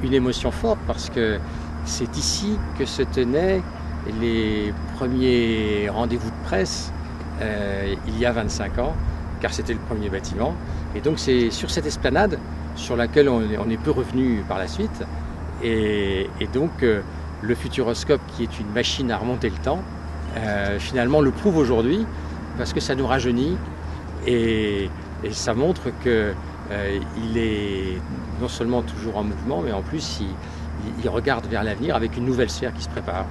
une émotion forte parce que c'est ici que se tenaient les premiers rendez-vous de presse il y a 25 ans, car c'était le premier bâtiment. Et donc c'est sur cette esplanade sur laquelle on est peu revenu par la suite. Et donc le Futuroscope, qui est une machine à remonter le temps, finalement le prouve aujourd'hui parce que ça nous rajeunit et ça montre qu'il est non seulement toujours en mouvement, mais en plus il regarde vers l'avenir avec une nouvelle sphère qui se prépare.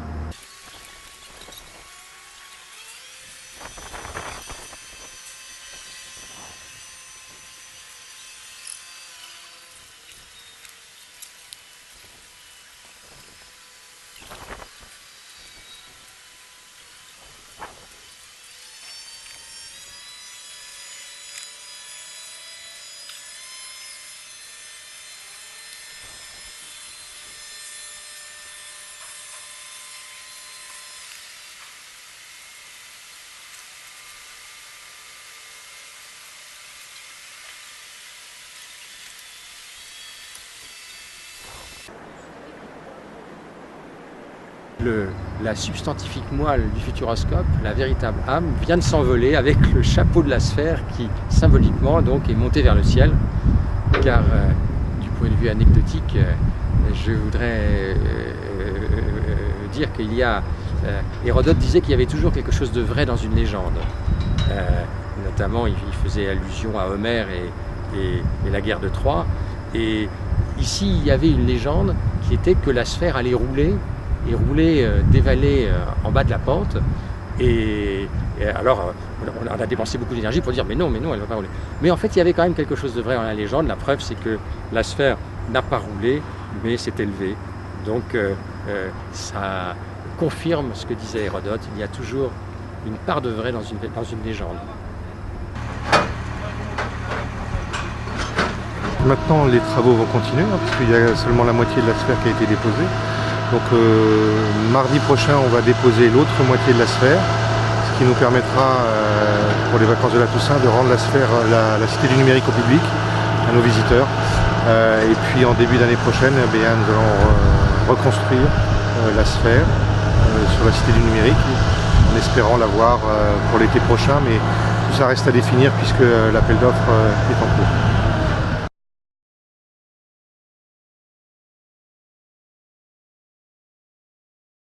La substantifique moelle du Futuroscope, la véritable âme, vient de s'envoler avec le chapeau de la sphère qui, symboliquement, donc, est monté vers le ciel. Car, du point de vue anecdotique, je voudrais dire qu'il y a... Hérodote disait qu'il y avait toujours quelque chose de vrai dans une légende. Notamment, il faisait allusion à Homère et la guerre de Troie. Et ici, il y avait une légende qui était que la sphère allait rouler dévaler en bas de la pente. Et alors, on a dépensé beaucoup d'énergie pour dire mais non, elle ne va pas rouler. Mais en fait, il y avait quand même quelque chose de vrai dans la légende. La preuve, c'est que la sphère n'a pas roulé, mais s'est élevée. Donc, ça confirme ce que disait Hérodote. Il y a toujours une part de vrai dans une légende. Maintenant, les travaux vont continuer, puisqu'il y a seulement la moitié de la sphère qui a été déposée. Donc mardi prochain, on va déposer l'autre moitié de la sphère, ce qui nous permettra pour les vacances de la Toussaint de rendre la sphère, la Cité du numérique au public, à nos visiteurs. Et puis en début d'année prochaine, nous allons reconstruire la sphère sur la Cité du numérique, en espérant l'avoir pour l'été prochain, mais tout ça reste à définir puisque l'appel d'offres est en cours.